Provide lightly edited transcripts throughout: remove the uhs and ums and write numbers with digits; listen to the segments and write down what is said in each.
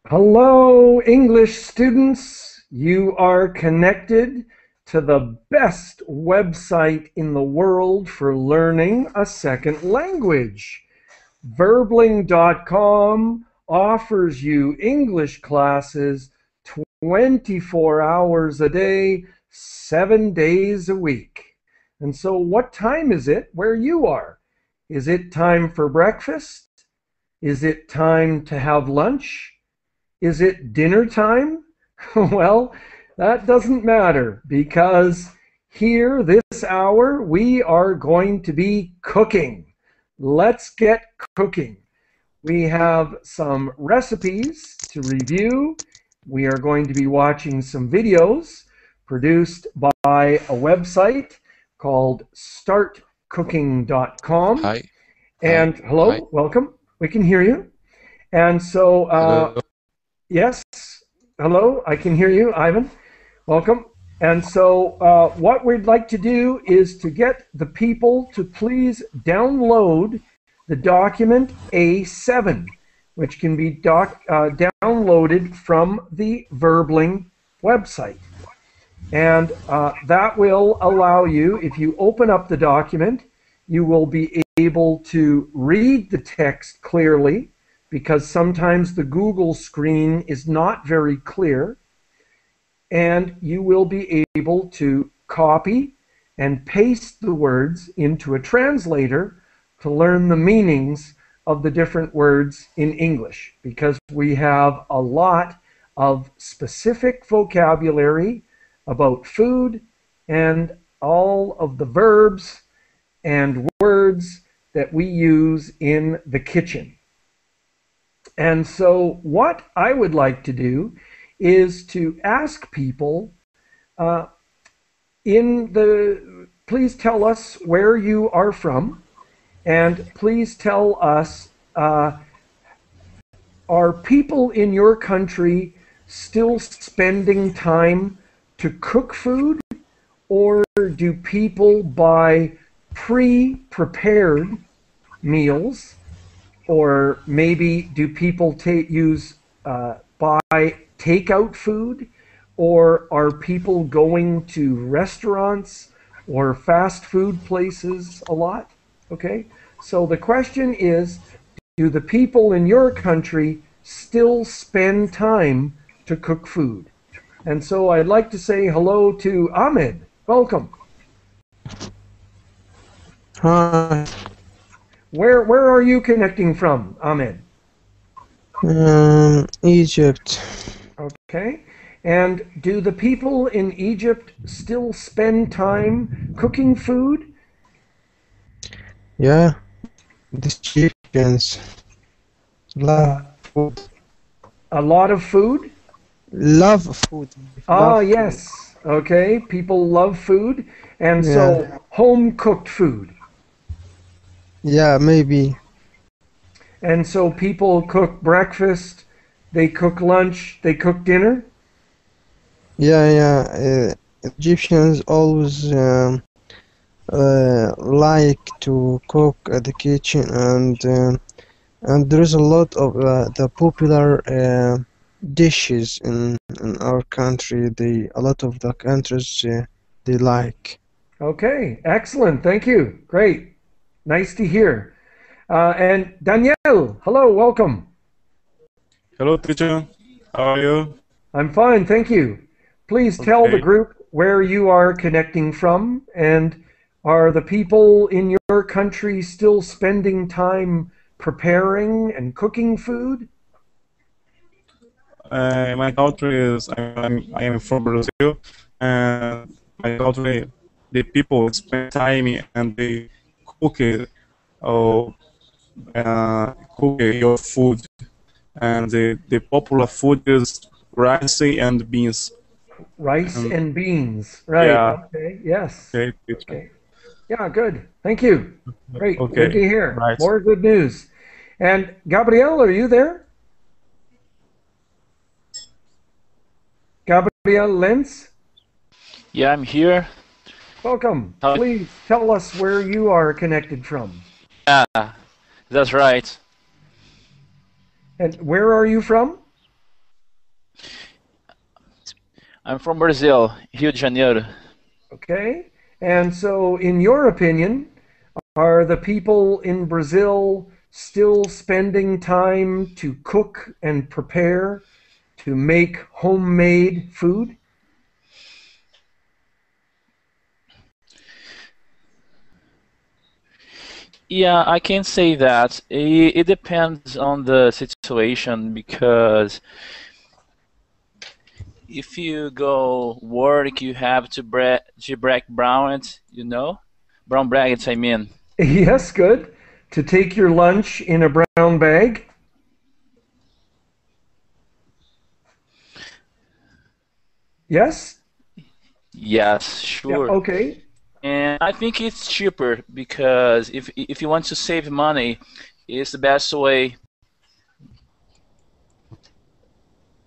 Hello, English students. You are connected to the best website in the world for learning a second language. Verbling.com offers you English classes 24 hours a day, 7 days a week. And so what time is it where you are? Is it time for breakfast? Is it time to have lunch? Is it dinner time? Well, that doesn't matter because here this hour we are going to be cooking. Let's get cooking. We have some recipes to review. We are going to be watching some videos produced by a website called startcooking.com. Hi. And Hi. hello, Hi. welcome. We can hear you. And so, Hello. yes, hello, I can hear you, Ivan. Welcome. And so what we'd like to do is to get the people to please download the document A7, which can be downloaded from the Verbling website. And that will allow you, if you open up the document, you will be able to read the text clearly, because sometimes the Google screen is not very clear, and you will be able to copy and paste the words into a translator to learn the meanings of the different words in English, because we have a lot of specific vocabulary about food and all of the verbs and words that we use in the kitchen. And so what I would like to do is to ask people please tell us where you are from, and please tell us, are people in your country still spending time to cook food, or do people buy pre-prepared meals? Or maybe do people buy takeout food? Or are people going to restaurants or fast food places a lot? Okay, so the question is, do the people in your country still spend time to cook food? And so I'd like to say hello to Ahmed. Welcome. Hi. Where are you connecting from, Ahmed? Egypt. Okay. And do the people in Egypt still spend time cooking food? Yeah, the Egyptians love food. A lot of food? Love food. Ah, Love yes. Okay. People love food. And food. so Yeah. home-cooked food. Yeah, maybe. And so people cook breakfast, they cook lunch, they cook dinner? Yeah. Egyptians always like to cook at the kitchen, and there is a lot of the popular dishes in our country. A lot of the countries they like. Okay. Excellent. Thank you. Great. Nice to hear. And Danielle, hello. Welcome. Hello, teacher. How are you? I'm fine. Thank you. Please tell the Okay. group where you are connecting from, and are the people in your country still spending time preparing and cooking food? My country is I am from Brazil, and my country the people spend time and they cook it or cook your food, and the popular food is rice and beans. Rice And and beans. Right. yeah, Okay. Yes. okay, teacher. Okay. Yeah, good. Thank you. Great. Good to Okay, hear. right. More good news. And Gabrielle, are you there? Gabrielle Lenz? Yeah, I'm here. Welcome. How? Please tell us where you are connected from. Yeah, that's right. And where are you from? I'm from Brazil, Rio de Janeiro. Okay. And so, in your opinion, are the people in Brazil still spending time to cook and prepare to make homemade food? Yeah, I can say that. It depends on the situation because if you go work, you have to break brown brackets. I mean, Yes, good. To take your lunch in a brown bag? Yes? yes, Yeah, sure. okay. And I think it's cheaper because if you want to save money, it's the best way.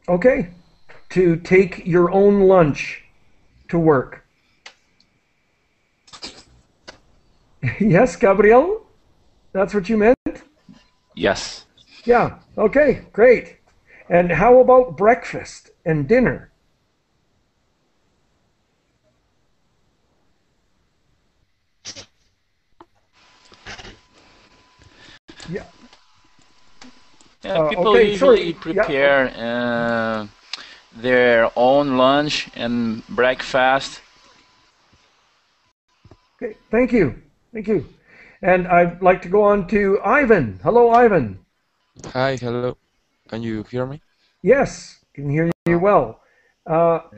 Okay. To take your own lunch to work. Yes, Gabriel? That's what you meant? Yes. Yeah, okay, great. And how about breakfast and dinner? Yeah, Yeah, people okay, usually sorry. Yeah, prepare their own lunch and breakfast. okay, thank you. Thank you. And I'd like to go on to Ivan. Hello, Ivan. Hi, hello. Can you hear me? Yes, can hear you Uh, well.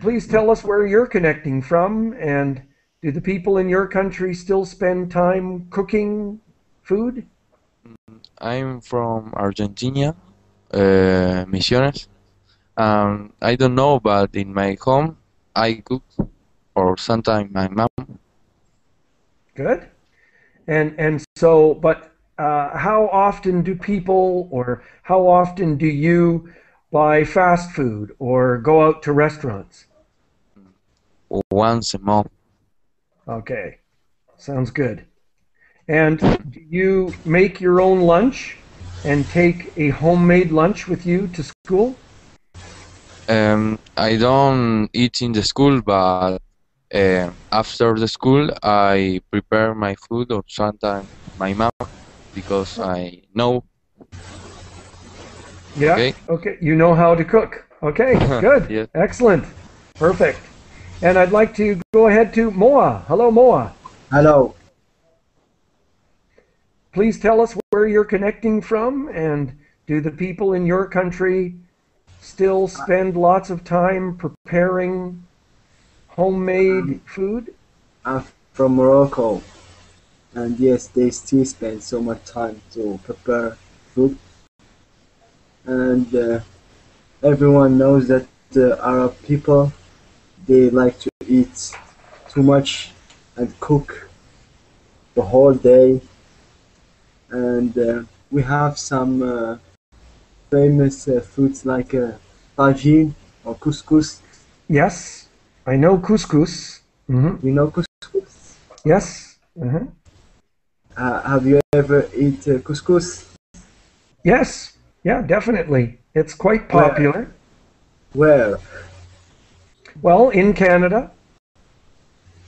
Please tell us where you're connecting from, and do the people in your country still spend time cooking food? I'm from Argentina, Misiones. I don't know, but in my home, I cook, or sometimes my mom. Good. And so, but how often do people, or how often do you buy fast food or go out to restaurants? Once a month. Okay, sounds good. And do you make your own lunch and take a homemade lunch with you to school? I don't eat in the school, but after the school, I prepare my food, or sometimes my mom, because I know. Yeah, Okay. okay. You know how to cook. Okay, good. Yes. Excellent. Perfect. And I'd like to go ahead to Moa. Hello, Moa. Hello. Please tell us where you're connecting from, and do the people in your country still spend lots of time preparing homemade Um, food? I'm from Morocco, and yes, they still spend so much time to prepare food, and everyone knows that the Arab people they like to eat too much and cook the whole day, and we have some famous foods like tagine or couscous. Yes, I know couscous. You know couscous? Yes. Have you ever eat couscous? Yes. Yeah, definitely. It's quite Where? popular. Where? Well, in Canada,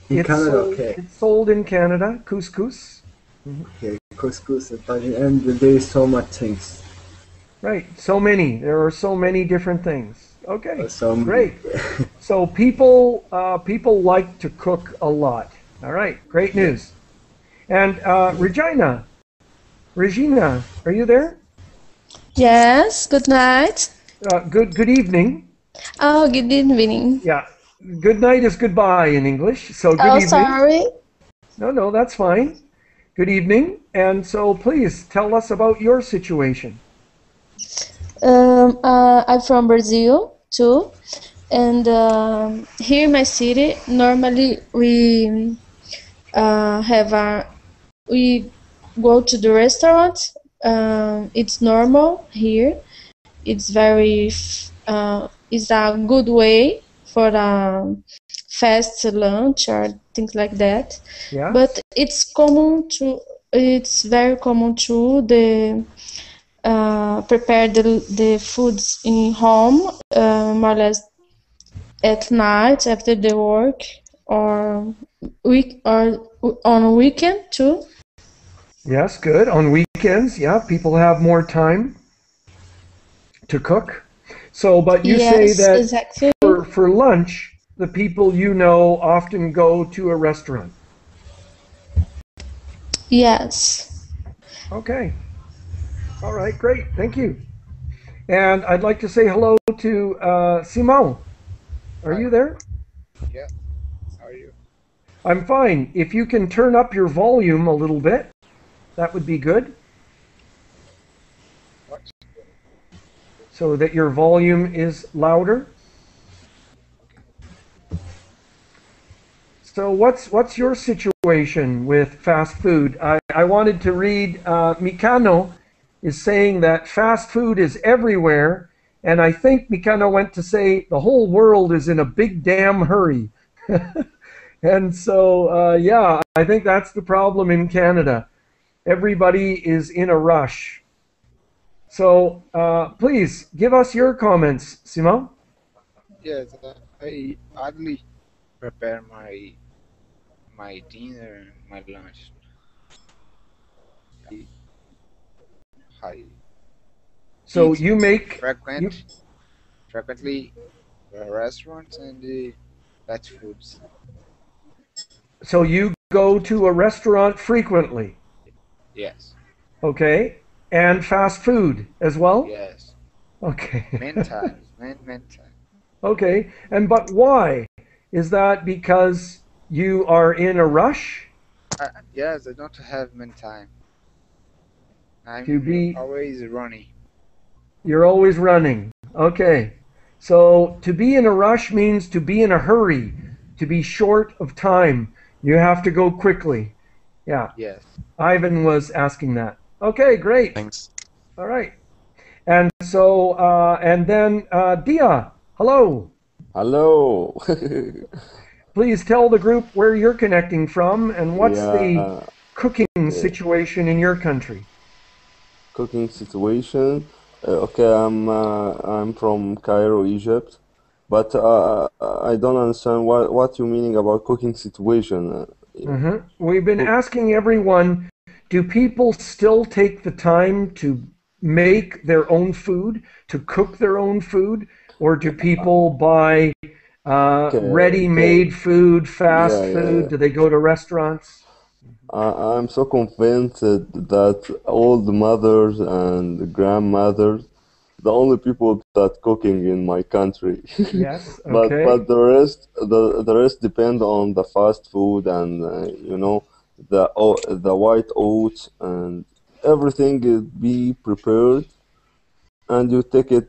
In Canada, okay. it's sold in Canada, couscous. Okay, couscous and tagine, and there is so much things. Right. So many. There are so many different things. Okay. So many. Great. So people like to cook a lot. All right. Great Yeah. news. And Regina, are you there? Yes, good night. Good evening. Oh, good evening. Yeah. Good night is goodbye in English. So good Oh, evening. sorry. No, that's fine. Good evening. And so please tell us about your situation. I'm from Brazil too, and here in my city, normally have we go to the restaurant. It's normal here. It's very it's a good way for fast lunch or things like that. Yes. But it's very common to prepare the foods in home, more or less at night after the work, or on weekend too. Yes, good. On weekends, yeah, people have more time to cook. So, but you say Yes, that exactly. for lunch, the people you know often go to a restaurant. Yes. Okay. All right, great. Thank you. And I'd like to say hello to Simon. Are you there? Yeah. How are you? I'm fine. If you can turn up your volume a little bit, that would be good. What? So that your volume is louder. So what's your situation with fast food? I wanted to read Mikano is saying that fast food is everywhere, and I think Mikano went to say the whole world is in a big damn hurry. And so yeah, I think that's the problem in Canada. Everybody is in a rush. So please give us your comments, Simon. Yes, I hardly prepare my dinner and my lunch. I So eat you make you frequently restaurants and fast foods. so you go to a restaurant frequently, Yes, okay? And fast food as well? yes. Okay. Many times, many times. Okay. And but why? Is that because you are in a rush Yes, I don't have many time. to I'm be always running. you're always running. Okay. So to be in a rush means to be in a hurry, to be short of time. You have to go quickly. Yeah. Yes. Ivan was asking that. Okay, great. Thanks. All right. And so, and then Dia, hello. Hello. Please tell the group where you're connecting from and what's the Yeah, cooking okay. situation in your country. Cooking situation. Okay, I'm from Cairo, Egypt, but I don't understand what you meaning about cooking situation. We've been Cook. asking everyone, do people still take the time to make their own food, to cook their own food, or do people buy Okay. ready-made food, fast Yeah, yeah, food? yeah. Do they go to restaurants? I'm so convinced that all the mothers and the grandmothers, the only people that cooking in my country. Yes, But okay. the rest depend on the fast food and the white oats and everything is be prepared and you take it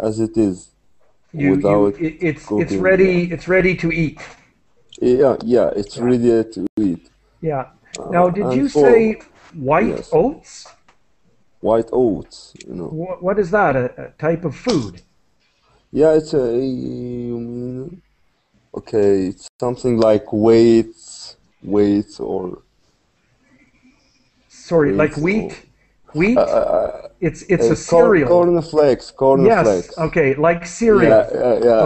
as it is without It's cooking. Yeah, ready to eat. yeah, it's Yeah, ready to eat. yeah. Now, did And you for say white yes, oats? white oats. What is that? A type of food? Yeah, it's a you mean okay, it's something like weights or Sorry, like weights or wheat? Wheat? It's a cereal. cornflakes, Yes. cornflakes. Okay, like Yeah, cereal.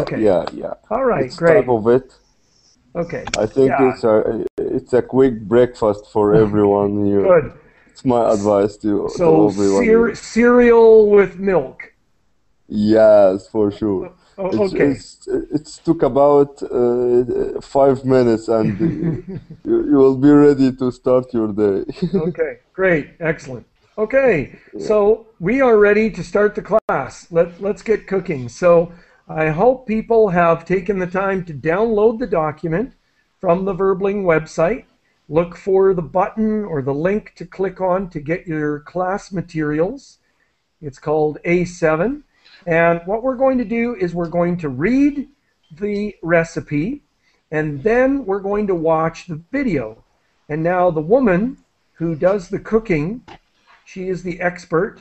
Okay. yeah. All right, It's type great. of it. Okay. I think Yeah. it's a quick breakfast for Okay. everyone here. Good. It's my advice to So everyone here. cereal with milk. Yes, for sure. Okay. It's took about 5 minutes and you will be ready to start your day. Okay, great, excellent. Okay, Yeah. so we are ready to start the class. Let's get cooking. So I hope people have taken the time to download the document from the Verbling website. Look for the button or the link to click on to get your class materials. It's called A7. And what we're going to do is we're going to read the recipe and then we're going to watch the video. And now the woman who does the cooking, she is the expert.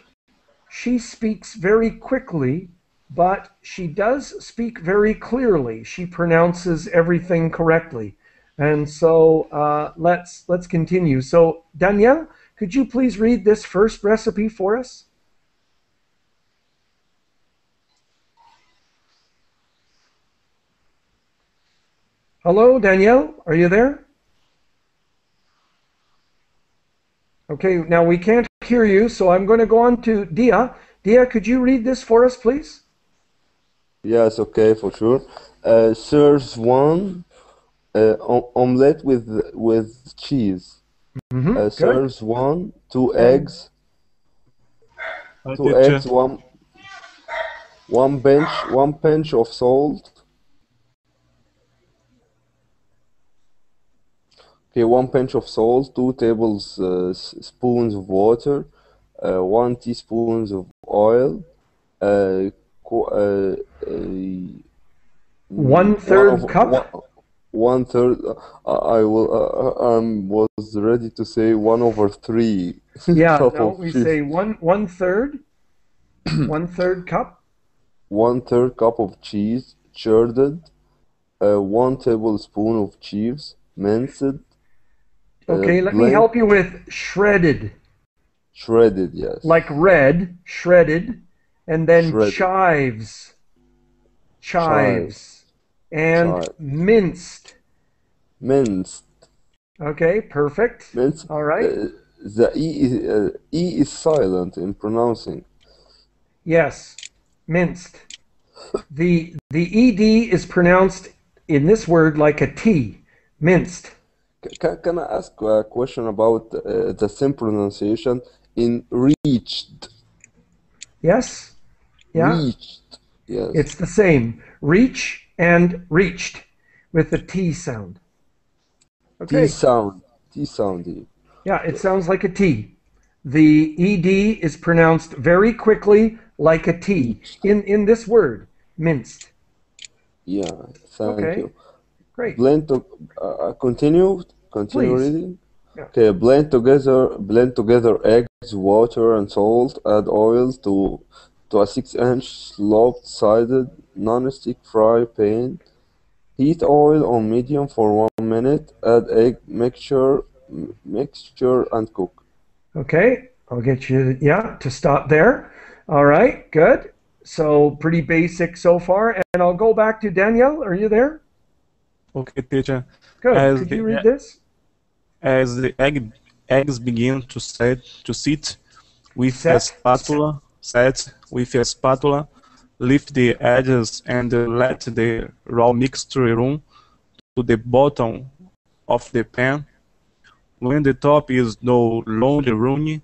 She speaks very quickly but she does speak very clearly. She pronounces everything correctly. And so let's continue. So Danielle, could you please read this first recipe for us? Hello, Danielle, are you there? Okay, now we can't hear you, so I'm going to go on to Dia. Dia, could you read this for us, please? Yes, okay, for sure. Serves one omelette with cheese. Good. Serves one, two And eggs, Hi, two teacher. eggs, one pinch of salt. Okay, one pinch of salt, 2 tablespoons of water, 1 teaspoon of oil, uh, qu- uh, uh, one one third of cup. one third. I will. Was ready to say 1/3 Yeah, cup no, of we cheese. say one third, one third cup. 1/3 cup of cheese, shredded. 1 tablespoon of cheese, minced. Okay, let me Blend, help you with shredded, shredded. Yes, like red, shredded, and then shredded. Chives, and chive, minced. minced. Okay, perfect. Minced. All right. The e is silent in pronouncing. Yes, minced. The ed is pronounced in this word like a t, minced. Can I ask a question about the same pronunciation in reached? Yes, yeah, Reached. Yes. it's the same. Reach and reached with the t sound. T Okay, sound. T sound. yeah, it Okay. sounds like a t. The ed is pronounced very quickly like a t Reached. in this word, minced. Yeah. Thank Okay, you. great. Blend to continue. Continue Please. reading. Yeah. Okay. Blend together eggs, water, and salt. Add oil to a 6-inch sloped-sided non-stick fry pan. Heat oil on medium for 1 minute. Add egg mixture and cook. Okay, I'll get you, yeah, to stop there. All right, good. So pretty basic so far. And I'll go back to Danielle. Are you there? Okay, teacher. Good. As Could the you read this? as the eggs begin to sit with a Set. spatula, lift the edges and let the raw mixture run to the bottom of the pan. When the top is no longer runny,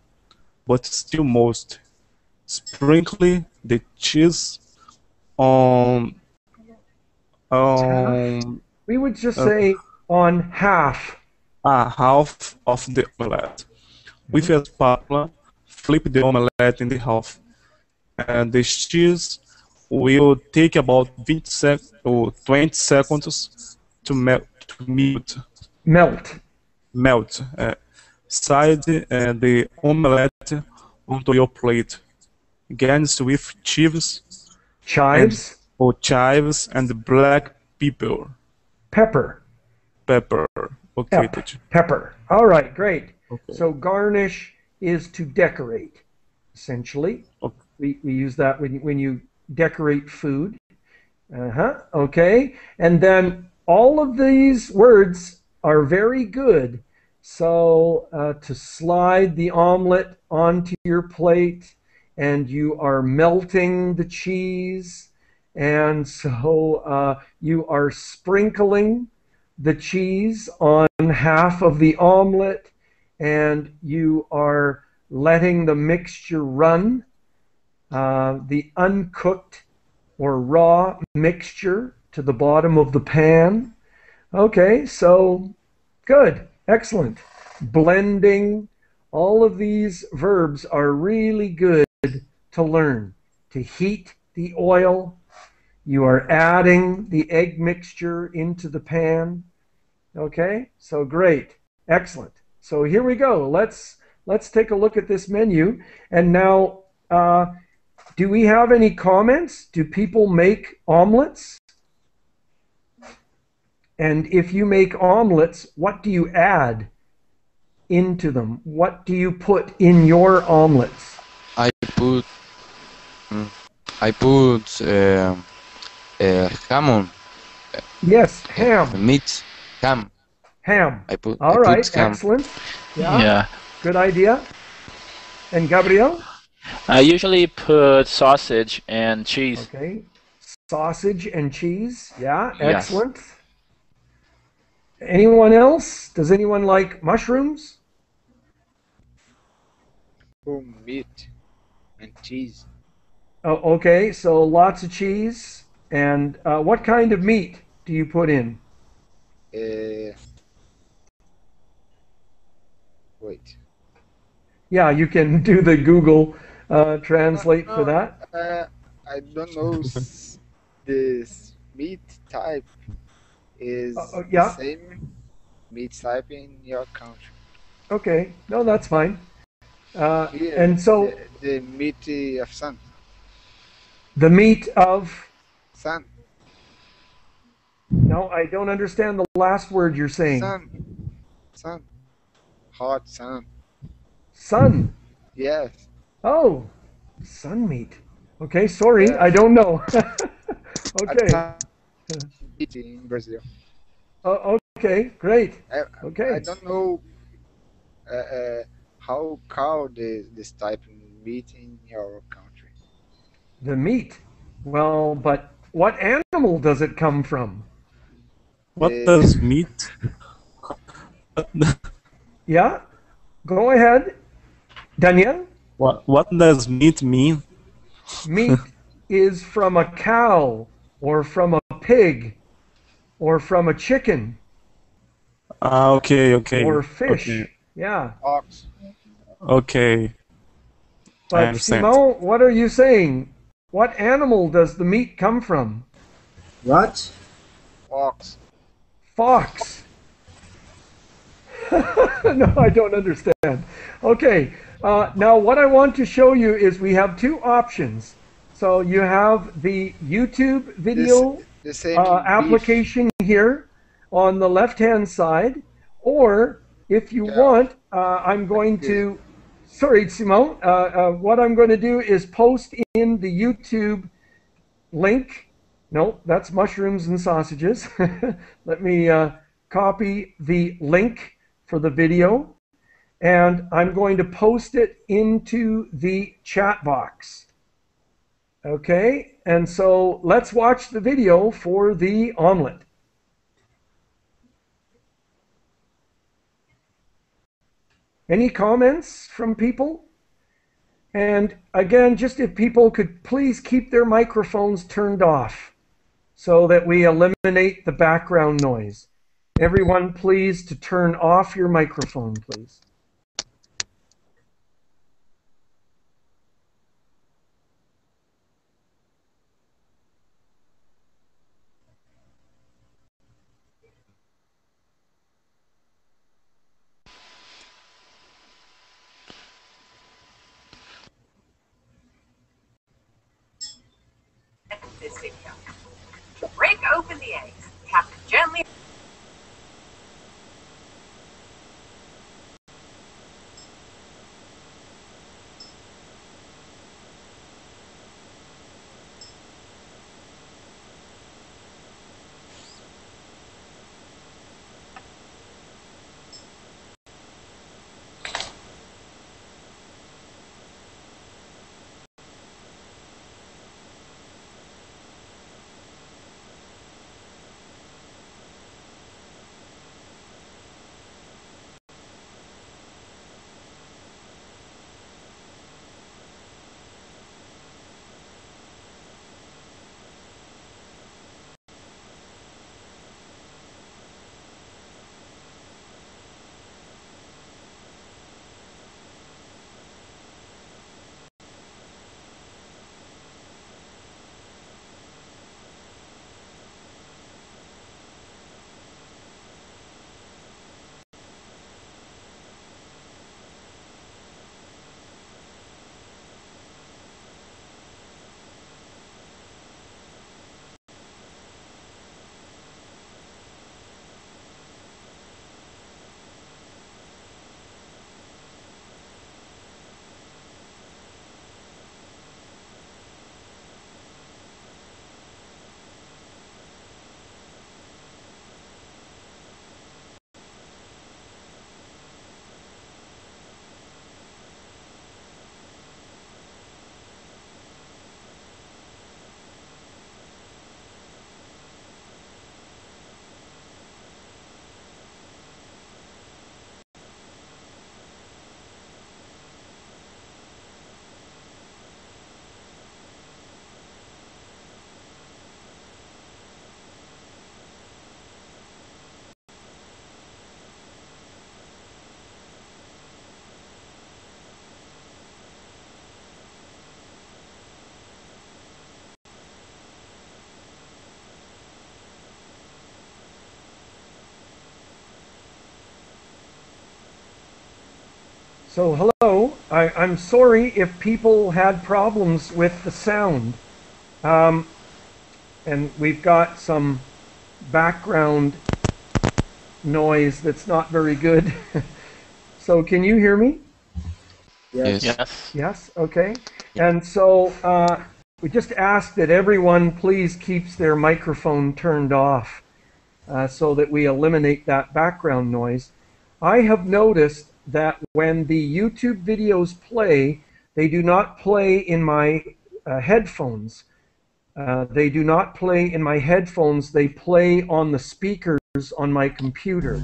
but still moist, sprinkle the cheese on Half. on We would just uh, say on half. a half of the omelette. With a spatula, flip the omelette in the half, and the cheese will take about 20 seconds to Melt. melt. Side the omelette onto your plate. Garnish with and Chives. chives and black pepper. Pepper. Pepper. Okay, Pep. teacher. Pepper. All right, great. Okay. So garnish is to decorate, essentially. Okay. We use that when you decorate food. Okay. And then all of these words are very good. So to slide the omelet onto your plate, and you are melting the cheese, and so you are sprinkling the cheese on half of the omelet, and you are letting the mixture run. The uncooked or raw mixture to the bottom of the pan. Okay, so good, excellent. Blending, all of these verbs are really good to learn. To heat the oil, you are adding the egg mixture into the pan. Okay, so great, excellent. So here we go. Let's take a look at this menu. And now, do we have any comments? Do people make omelets? And if you make omelets, what do you add into them? What do you put in your omelets? I put I put ham, Yes, ham. meat, ham. Ham. I All put right, ham. excellent. Yeah, Yeah. good idea. And Gabriel? I usually put sausage and cheese. Okay. Sausage and cheese. Yeah, Yes. excellent. Anyone else? Does anyone like mushrooms? Oh, meat and cheese. Oh, okay, so lots of cheese. And what kind of meat do you put in? Wait. Yeah, you can do the Google translate for that. I don't know. This meat type is yeah. the same meat type in your country. Okay, no, that's fine. Here, And so the meat of sun. the meat of... Sun. No, I don't understand the last word you're saying. Sun. Hot sun. Sun. Yes. Oh, sun meat. Okay, sorry, Yes. I don't know. Okay. Meat in Brazil. Oh, okay, great. I don't know how called this type of meat in your country. The meat. Well, but what animal does it come from? What does meat? Yeah, go ahead. Daniel? What does meat mean? Meat is from a cow or from a pig or from a chicken. Okay. Or fish. Okay. Yeah. Ox. Okay. I But understand. Simon, what are you saying? What animal does the meat come from? What? Ox. Fox. No, I don't understand. Okay, now what I want to show you is we have two options. So you have the YouTube video The same application here on the left-hand side, or if you want, I'm going to, sorry, Simon, what I'm going to do is post in the YouTube link. No, that's mushrooms and sausages. Let me copy the link for the video, and I'm going to post it into the chat box. Okay, and so let's watch the video for the omelet. Any comments from people? And again, just if people could please keep their microphones turned off so that we eliminate the background noise. Everyone, please, to turn off your microphone, please. This video. To break open the eggs, tap them gently. So hello, I'm sorry if people had problems with the sound. And we've got some background noise that's not very good. So can you hear me? Yes. Yes. Yes, okay. And so we just ask that everyone please keeps their microphone turned off so that we eliminate that background noise. I have noticed that when the YouTube videos play, they do not play in my headphones. They do not play in my headphones, they play on the speakers on my computer.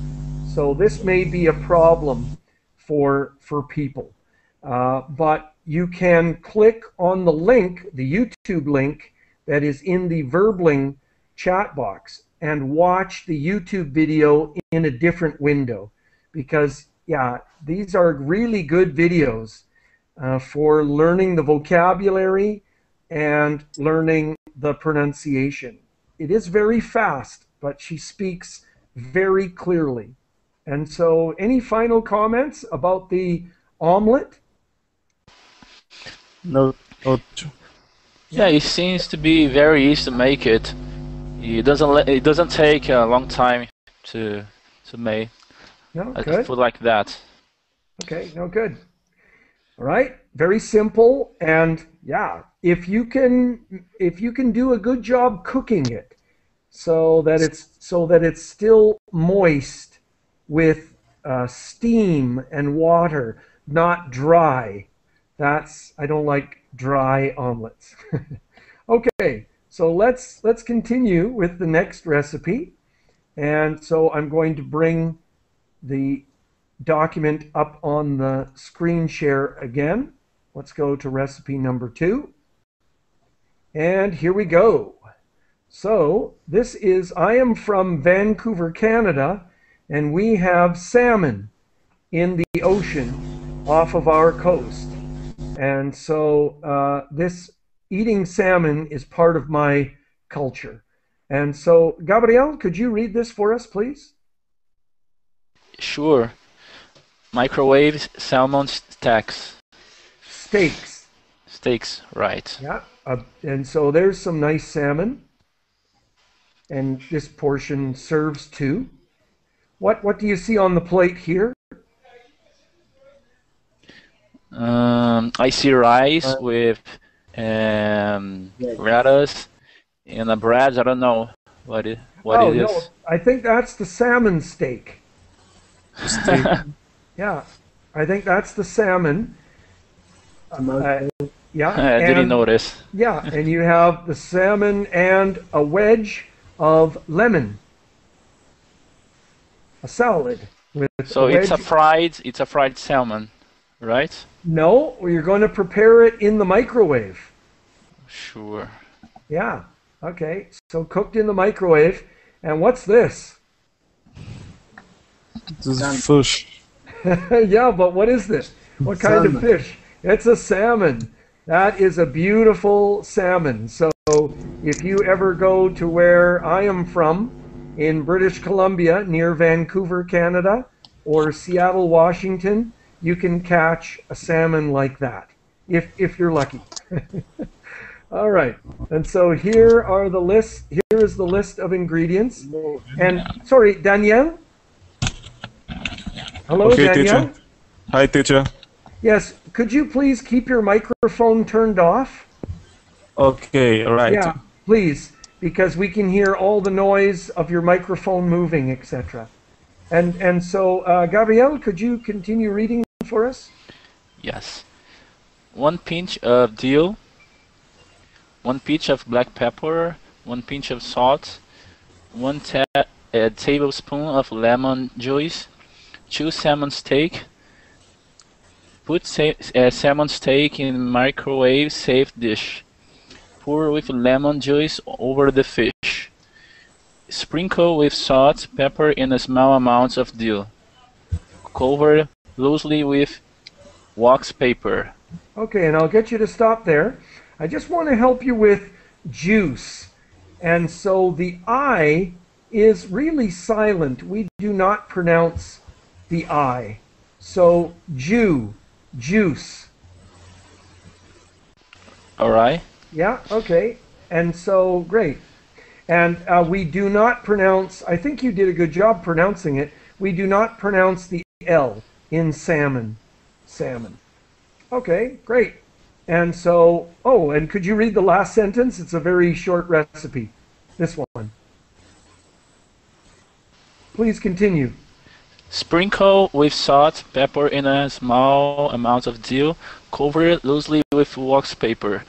So this may be a problem for people. But you can click on the link, the YouTube link that is in the Verbling chat box and watch the YouTube video in a different window. Because, yeah, these are really good videos for learning the vocabulary and learning the pronunciation. It is very fast, but she speaks very clearly. And so, any final comments about the omelet? No. Yeah, it seems to be very easy to make it. It doesn't take a long time to make. No, A good. food like that. Okay, no, good. All right, very simple, and yeah, if you can do a good job cooking it, so that it's still moist with steam and water, not dry. I don't like dry omelets. Okay, so let's continue with the next recipe, and so I'm going to bring the document up on the screen share again. Let's go to recipe number 2. And here we go. So this is, I am from Vancouver, Canada, and we have salmon in the ocean off of our coast. And so this eating salmon is part of my culture. And so, Gabriel, could you read this for us, please? Sure. Microwave salmon steaks. Steaks, right. Yeah, and so there's some nice salmon. And this portion serves 2. What do you see on the plate here? I see rice with lettuce and a bread. I don't know what it is. No, I think that's the salmon steak. Yeah, I think that's the salmon. Yeah, I didn't notice. Yeah, and you have the salmon and a wedge of lemon. A salad with So a wedge. it's a fried salmon, right? No, you're going to prepare it in the microwave. Sure. Yeah. Okay. So cooked in the microwave. And what's this? This is fish. Yeah, but what is this? What kind of fish? It's a salmon. That is a beautiful salmon. So if you ever go to where I am from, in British Columbia, near Vancouver, Canada, or Seattle, Washington, you can catch a salmon like that, if you're lucky. All right, and so here is the list of ingredients. And sorry, Danielle? Hello, Okay, Danielle? teacher. Hi, teacher. Yes, could you please keep your microphone turned off? Okay, right. Yeah, please, because we can hear all the noise of your microphone moving, etc. And so, Gabrielle, could you continue reading for us? Yes. 1 pinch of dill, 1 pinch of black pepper, 1 pinch of salt, 1 tablespoon of lemon juice, 2 salmon steak. Put salmon steak in microwave safe dish. Pour with lemon juice over the fish. Sprinkle with salt, pepper, and a small amount of dill. Cover loosely with wax paper. Okay, and I'll get you to stop there. I just want to help you with juice. And so the I is really silent. We do not pronounce the I. So juice. All right. Yeah, okay. And so, great. And we do not pronounce, I think you did a good job pronouncing it. We do not pronounce the L in salmon. Salmon. Okay, great. And so, oh, and could you read the last sentence? It's a very short recipe. This one. Please continue. Sprinkle with salt, pepper in a small amount of dill. Cover it loosely with wax paper.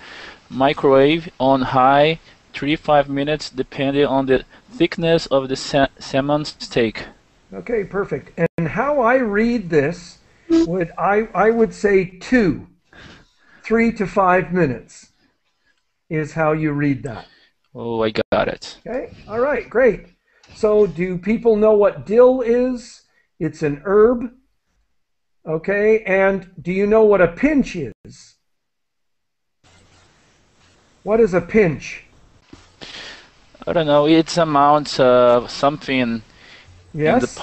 Microwave on high 3 to 5 minutes depending on the thickness of the salmon steak. Okay, perfect. And how I read this, I would say 3 to 5 minutes is how you read that. Oh, I got it. Okay, all right, great. So do people know what dill is? It's an herb. Okay, and do you know what a pinch is? What is a pinch? I don't know. It's amount of something Yes.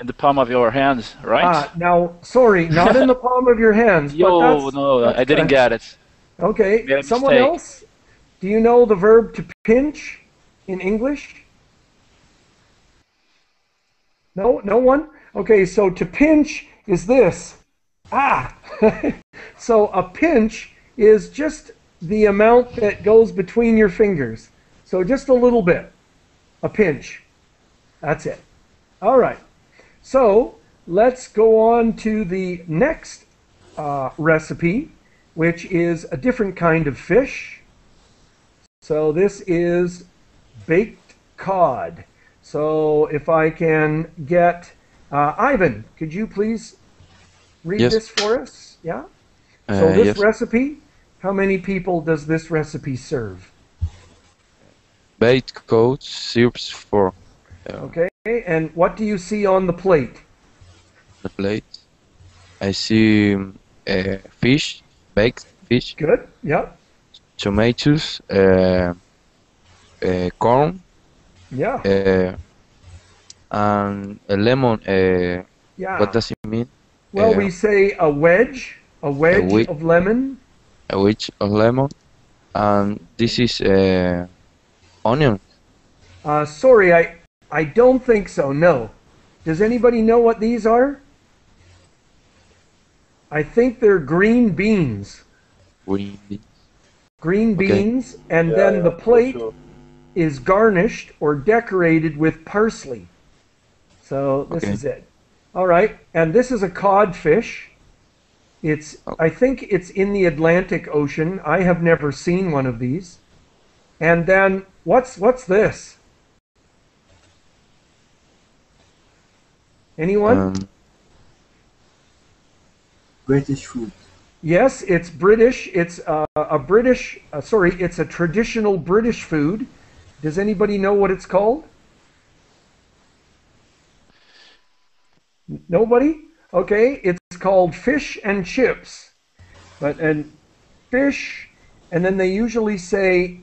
in the palm of your hands, right? Now, sorry, not in the palm of your hands. Yo, but no, that's I didn't get it. Okay, Made a someone mistake. else? Do you know the verb to pinch in English? No, no one? Okay, so to pinch is this. So a pinch is just the amount that goes between your fingers. So just a little bit. A pinch. That's it. All right. So let's go on to the next recipe, which is a different kind of fish. So this is baked cod. So if I can get Ivan, could you please read Yes. this for us? Yeah. So this Yes. recipe, how many people does this recipe serve? Baked cod serves for Okay. And what do you see on the plate? the plate. I see fish, baked fish, Good. Yeah. tomatoes, corn, Yeah. and a lemon. Yeah. What does it mean? Well, we say a wedge wi- of lemon. A wedge of lemon, and this is onion. Sorry, I don't think so. No. Does anybody know what these are? I think they're green beans. Green beans. Green Okay. beans, and then the plate is garnished or decorated with parsley. So this Okay. is it. All right, and this is a codfish. I think it's in the Atlantic Ocean. I have never seen one of these. And then what's this? Anyone? British food. Yes, it's British. It's it's a traditional British food. Does anybody know what it's called? Nobody? Okay, it's called fish and chips. And fish, and then they usually say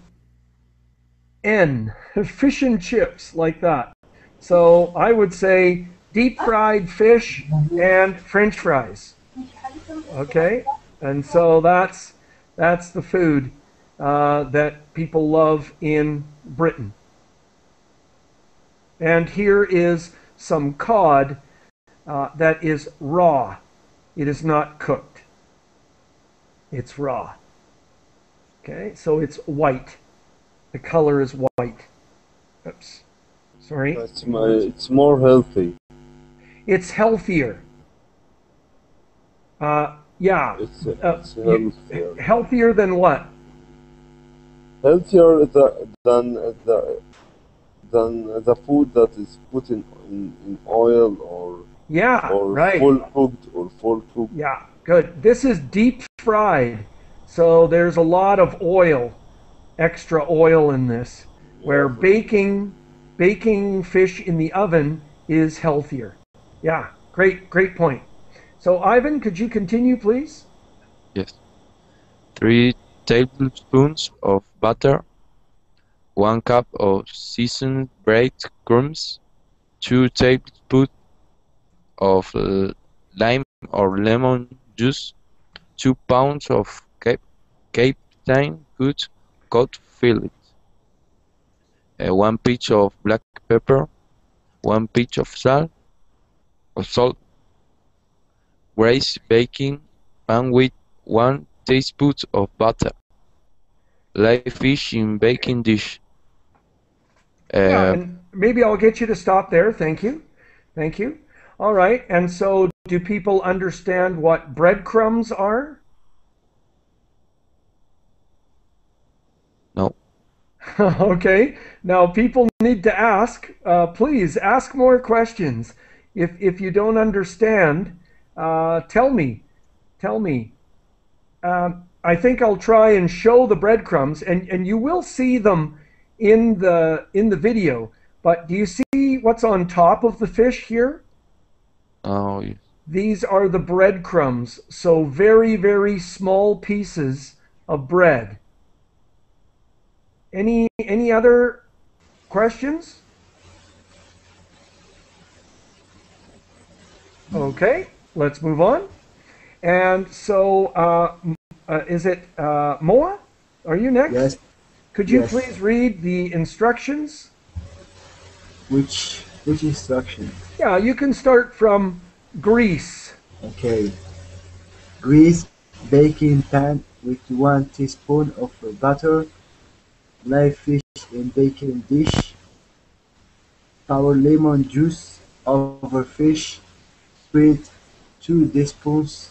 N, fish and chips, like that. So I would say deep fried fish and French fries. Okay, and so that's the food that people love in Britain. And here is some cod that is raw. It is not cooked. It's raw. Okay, so it's white. The color is white. Oops, sorry. It's more healthy. It's healthier. Yeah. It's healthier. Healthier than what? Healthier than the food that is put in oil or Yeah, right. full cooked or full cooked. Yeah, good. This is deep fried, so there's a lot of oil, extra oil in this, where baking fish in the oven is healthier. Yeah, great point. So Ivan, could you continue, please? Yes. 3 tablespoons of butter, 1 cup of seasoned breadcrumbs, 2 tablespoons of lime or lemon juice, 2 pounds of Captain Hood cod fillet, 1 pinch of black pepper, 1 pinch of salt, grease baking pan with 1 teaspoon of butter, lay fish in baking dish. Yeah, Uh, and maybe I'll get you to stop there. Thank you. Thank you. All right. And so, do people understand what breadcrumbs are? no, Okay. Now, people need to ask. Please ask more questions. If you don't understand, tell me. Tell me. I think I'll try and show the breadcrumbs, and you will see them in the video. But do you see what's on top of the fish here? oh, These are the breadcrumbs. So very, very small pieces of bread. Any other questions? Okay, let's move on. And so, is it Moa? Are you next? Yes, Could you yes. please read the instructions? Which instruction? Yeah, you can start from grease. Okay. Grease baking pan with 1 teaspoon of butter. Lay fish in baking dish. Pour lemon juice over fish. Spread 2 teaspoons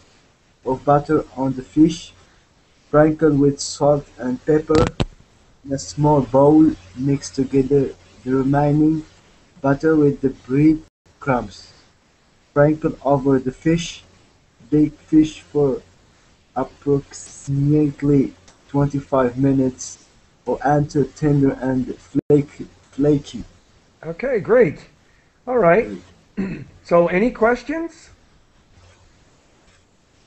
of butter on the fish. Sprinkle with salt and pepper. In a small bowl, mix together the remaining butter with the bread crumbs. Sprinkle over the fish. Bake fish for approximately 25 minutes or until tender and flaky. Okay, great. All right. So, any questions?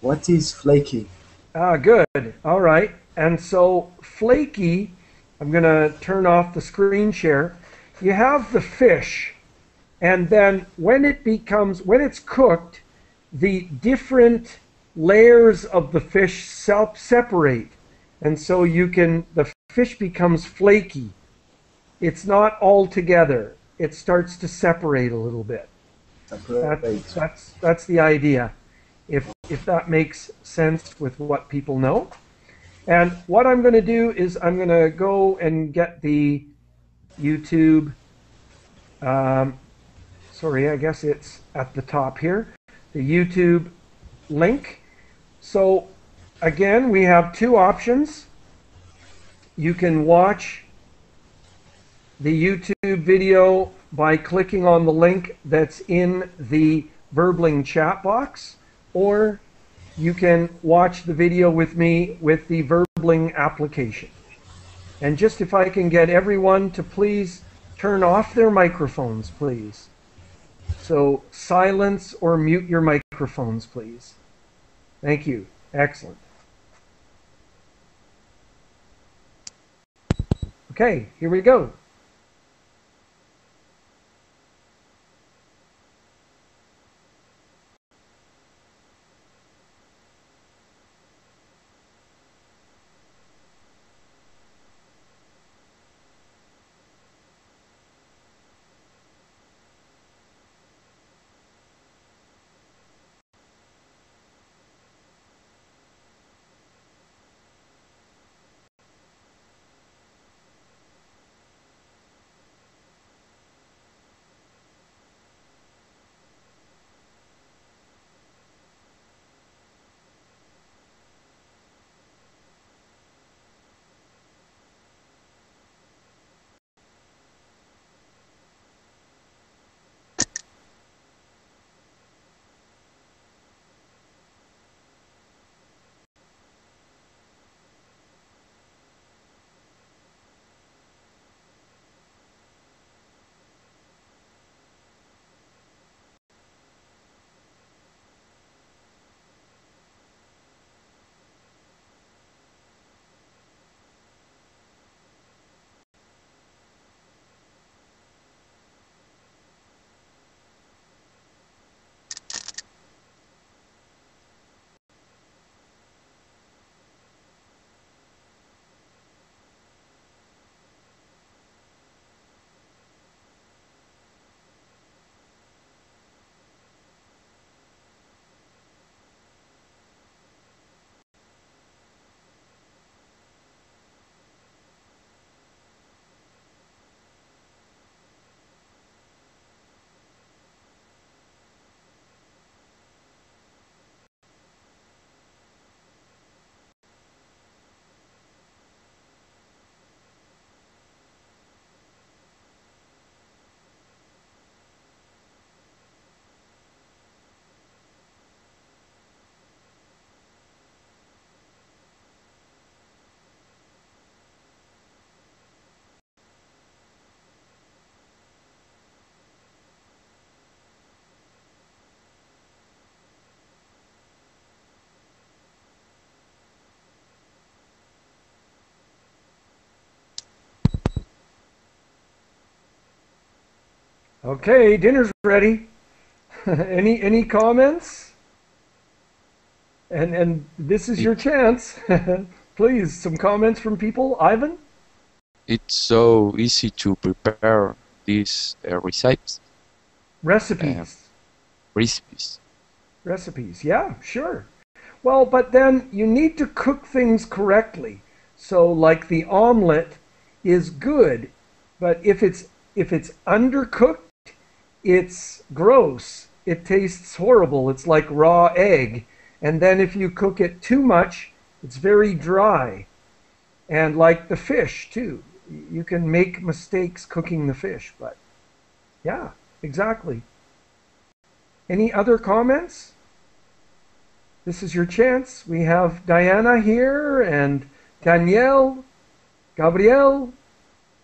What is flaky? Good. All right. And so, flaky, I'm going to turn off the screen share. You have the fish, and then when it's cooked, the different layers of the fish separate. And so the fish becomes flaky. It's not all together. It starts to separate a little bit. Separate. That's the idea. If that makes sense with what people know. And what I'm going to do is I'm going to go and get the YouTube. Sorry, I guess it's at the top here. The YouTube link. So again, we have two options. You can watch the YouTube video by clicking on the link that's in the Verbling chat box, or you can watch the video with me with the Verbling application. And just if I can get everyone to please turn off their microphones, please. So silence or mute your microphones, please. Thank you. Excellent. Okay, here we go. Okay, dinner's ready. Any comments? And this is your chance. Please, some comments from people. Ivan? It's so easy to prepare these recipes. Recipes. Recipes. Recipes, yeah, sure. Well, but then you need to cook things correctly. So like the omelet is good, but if it's undercooked, it's gross. It tastes horrible. It's like raw egg. And then if you cook it too much, it's very dry. And like the fish too. You can make mistakes cooking the fish, but yeah, exactly. Any other comments? This is your chance. We have Diana here and Danielle, Gabriel,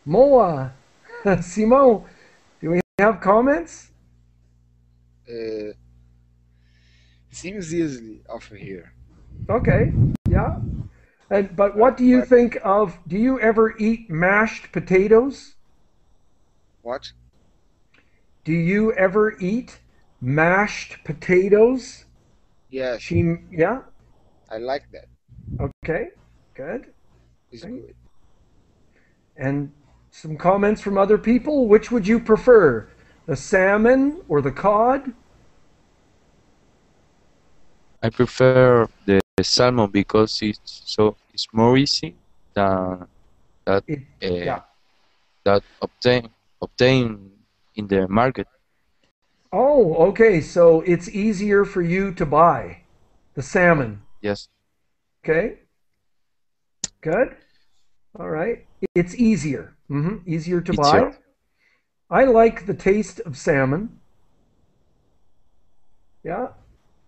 Moa, Simon. Do we have comments? Seems easily over here. Okay, yeah. But what do you think of, do you ever eat mashed potatoes? What? Do you ever eat mashed potatoes? Yes, Yeah? I like that. Okay, good. It's Okay. good. And some comments from other people. Which would you prefer, the salmon or the cod? I prefer the salmon because it's more easy than that Yeah. that obtain in the market. Oh, okay. So it's easier for you to buy the salmon. Yes. Okay. Good. All right. It's easier. Easier to Easier. buy. I like the taste of salmon. Yeah.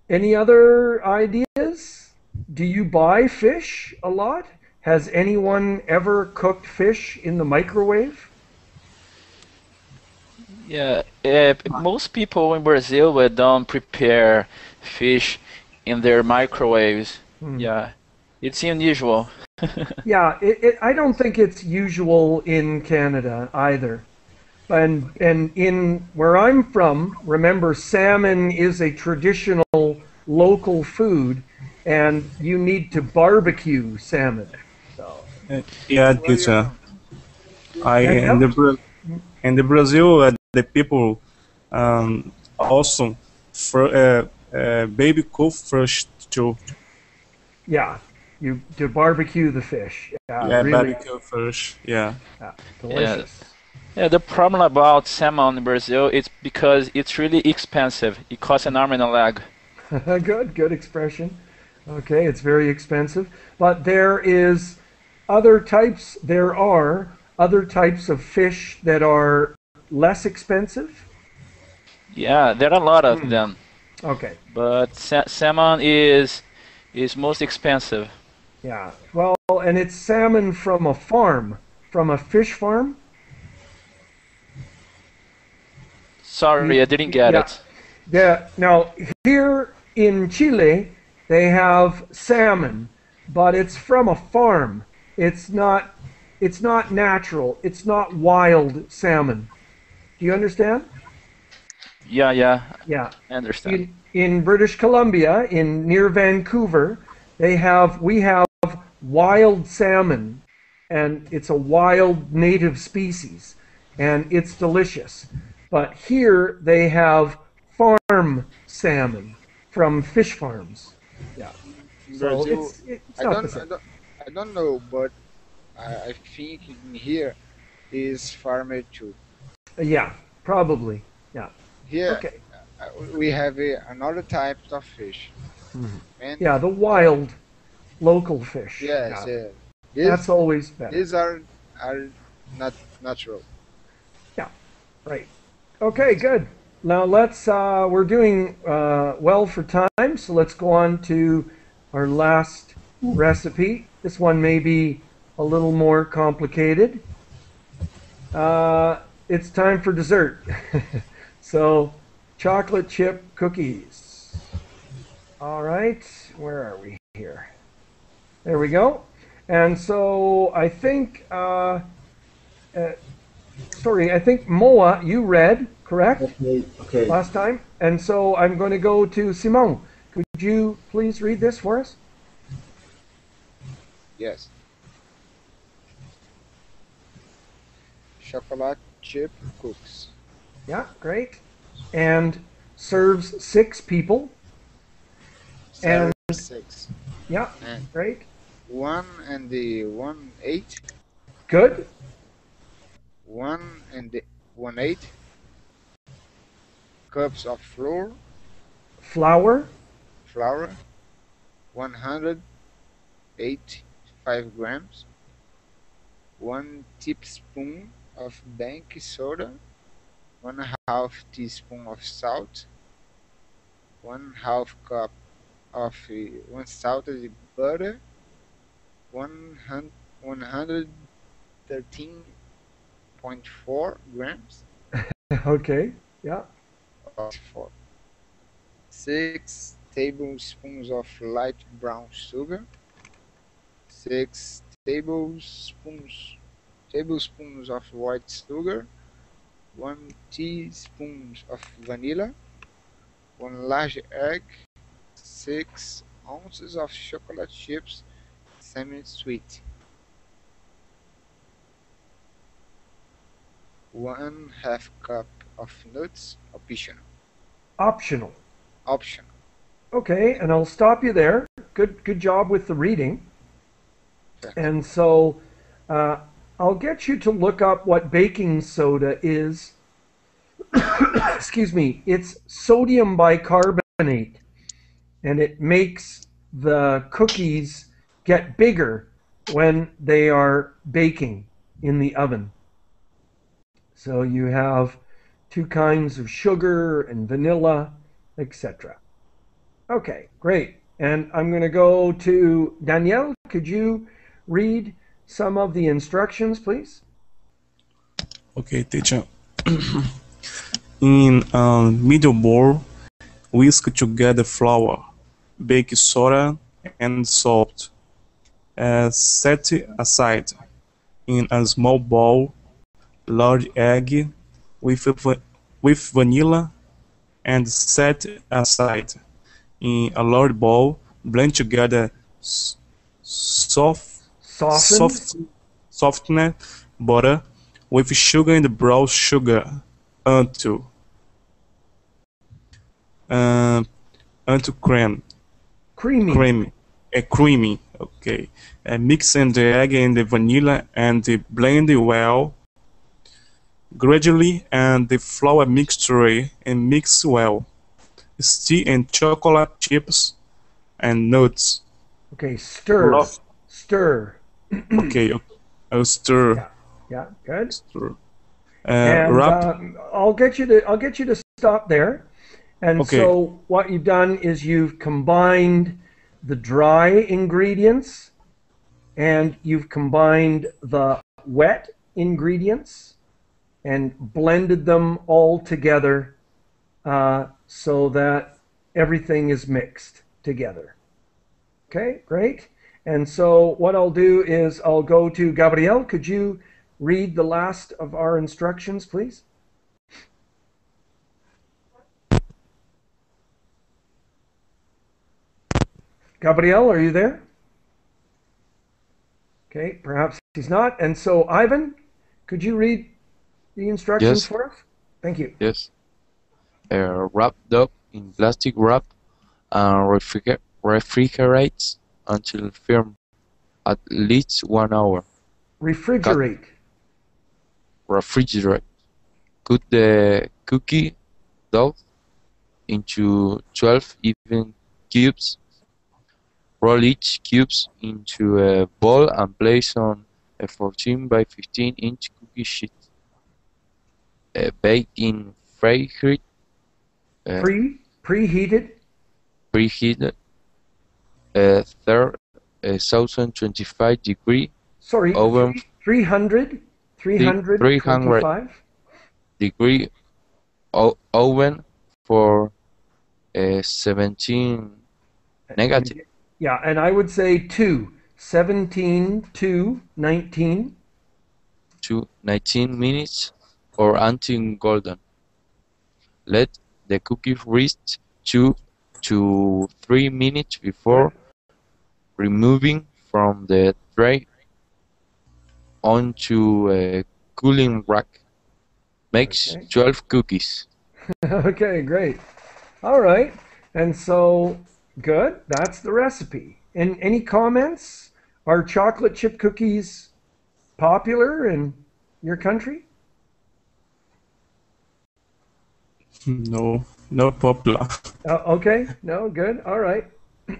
Any other ideas? Do you buy fish a lot? Has anyone ever cooked fish in the microwave? Yeah, most people in Brazil don't prepare fish in their microwaves. Yeah, it's unusual. Yeah, I don't think it's usual in Canada either. And in where I'm from, remember, salmon is a traditional local food, and you need to barbecue salmon. So Yeah, Where are you teacher. from? In the Brazil, the people also baby cook fish too. yeah, you to barbecue the fish. Yeah, Yeah, really, barbecue fish. Yeah. delicious. Yeah, the problem about salmon in Brazil is because it's really expensive. It costs an arm and a leg. Good expression. Okay, it's very expensive, but there are other types of fish that are less expensive. Yeah, there are a lot of them, Okay, but salmon is most expensive. yeah. Well, and it's salmon from a farm, from a fish farm. Sorry, I didn't get Yeah. it. Yeah. Now, here in Chile, they have salmon, but it's from a farm. It's not natural. It's not wild salmon. Do you understand? Yeah, Yeah. I understand. In British Columbia, near Vancouver, we have wild salmon, and it's a wild native species, and it's delicious. But here they have farm salmon from fish farms. Yeah. In So Brazil, it's I not don't, the I same. don't, I don't know, but I think in here is farmed too. Yeah, probably. Yeah. Here Okay. we have another type of fish. And Yeah, the wild local fish. yes, Yeah. these That's always better. these are not natural. Yeah. Right. Okay, good. Now we're doing well for time, so let's go on to our last recipe. This one may be a little more complicated. It's time for dessert. So, chocolate chip cookies. All right, where are we here? There we go. And so I think, I think Moa, you read correct? Okay. Last time. And so I'm going to go to Simon. Could you please read this for us? Yes. Chocolate chip cookies. Yeah, great. And serves 6 people. Serve And 6. yeah, And great. 1 and the 1 8. Good. 1 and the 1 8 cups of flour, Flour. 185 grams, 1 teaspoon of baking soda, 1/2 teaspoon of salt, 1/2 cup of unsalted butter, 113.4 grams Okay. Yeah. of 6 tablespoons of light brown sugar, 6 tablespoons of white sugar, 1 teaspoon of vanilla, 1 large egg, 6 ounces of chocolate chips, semi-sweet, 1/2 cup of nuts, Optional. optional. Okay, and I'll stop you there. Good job with the reading. And so I'll get you to look up what baking soda is. Excuse me. It's sodium bicarbonate, and it makes the cookies get bigger when they are baking in the oven. So you have 2 kinds of sugar and vanilla, etc. Okay, great. And I'm going to go to Danielle. Could you read some of the instructions, please? Okay, teacher. In a middle bowl, whisk together flour, baking soda, and salt. Set aside. In a small bowl, large egg with vanilla, and set aside. In a large bowl, blend together Softened. softened butter with sugar and brown sugar until creamy. Creamy. Okay. Mix in the egg and the vanilla and blend well gradually and the flour mixture and mix well. Stir in chocolate chips and nuts. Okay, stir. Stir. Okay, I'll stir. Yeah, good. Stir. And Wrap. I'll get you to stop there. And Okay. so what you've done is you've combined the dry ingredients and you've combined the wet ingredients and blended them all together so that everything is mixed together. Okay, great. And so what I'll do is I'll go to Gabriel. Could you read the last of our instructions, please? Gabriel, are you there? Okay, perhaps he's not. And so, Ivan, could you read the instructions Yes. for us? Thank you. Yes. Wrapped up in plastic wrap and refrigerate until firm, at least 1 hour. Refrigerate. Refrigerate. Cut the cookie dough into 12 even cubes. Roll each cubes into a bowl and place on a 14 by 15 inch cookie sheet. Bake in preheated Preheated. 1025 degree Sorry, oven 325 degree oven for 17 negative Yeah, and I would say 17 to 19 to 19 minutes or until golden. Let the cookie rest 2 to 3 minutes before removing from the tray onto a cooling rack. Makes Okay. 12 cookies. Okay, great. All right. And so, good. That's the recipe. And any comments? Are chocolate chip cookies popular in your country? No, not popular. Okay. No, good. All right.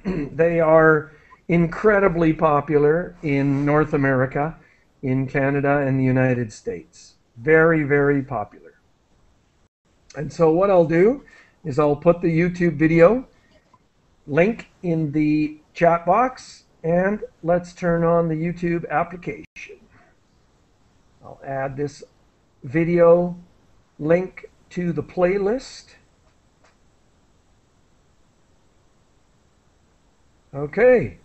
They are incredibly popular in North America, in Canada, and the United States. Very, very popular. And so, what I'll do is I'll put the YouTube video link in the chat box, and let's turn on the YouTube application. I'll add this video link to the playlist. Okay.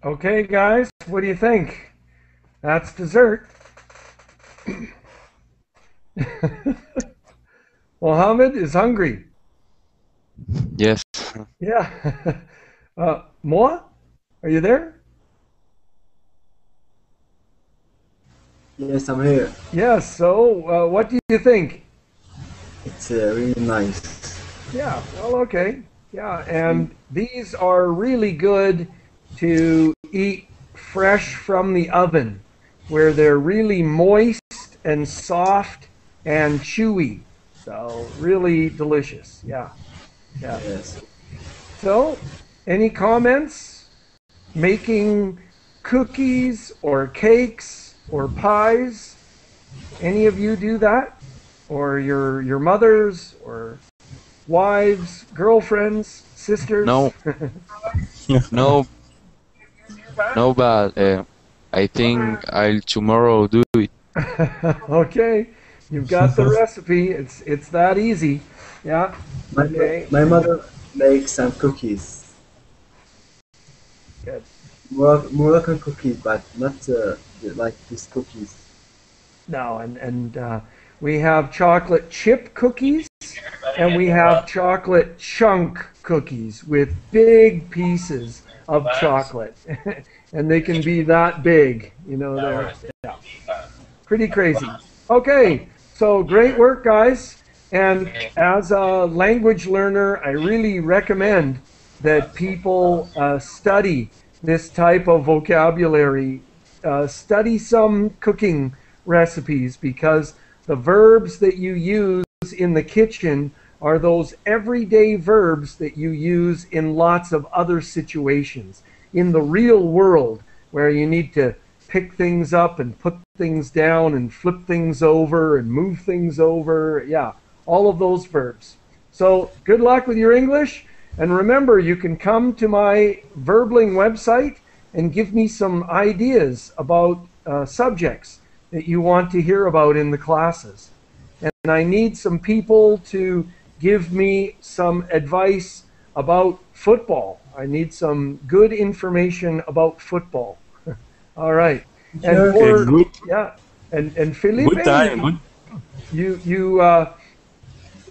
Okay, guys, what do you think? That's dessert. Mohammed is hungry. Yes. Yeah. Moa, are you there? Yes, I'm here. Yes. So, what do you think? It's really nice. Yeah. Well, okay. Yeah, and these are really good to eat fresh from the oven, where they're really moist and soft and chewy. So, really delicious. Yeah. Yeah. Yes. So, any comments? Making cookies or cakes or pies? Any of you do that? Or your mothers or wives, girlfriends, sisters? No, no, no, but I think I'll tomorrow do it. Okay, you've got the recipe. It's that easy. Yeah. My, Okay. my mother makes some cookies. Good. Moroccan cookies, but not like these cookies. No, and we have chocolate chip cookies, and we have chocolate chunk cookies with big pieces of chocolate, and they can be that big. You know, they're yeah, pretty crazy. Okay, so great work, guys. And as a language learner, I really recommend that people study this type of vocabulary, study some cooking recipes, because the verbs that you use in the kitchen are those everyday verbs that you use in lots of other situations. In the real world, where you need to pick things up and put things down and flip things over and move things over. Yeah, all of those verbs. So good luck with your English. And remember, you can come to my Verbling website and give me some ideas about subjects that you want to hear about in the classes. And I need some people to give me some advice about football. I need some good information about football. All right. And Sure. for Good, yeah, and Felipe, good time. Good.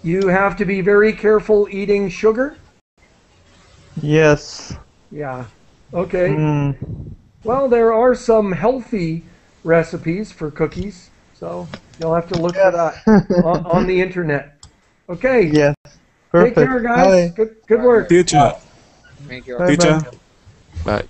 you have to be very careful eating sugar. Yes. Yeah. Okay. Mm. Well, there are some healthy recipes for cookies, so you'll have to look for that on the internet. Okay. Yes. Take Perfect. care, guys. Bye. Good work. Teacher, Thank you. Bye. teacher. Bye. Bye.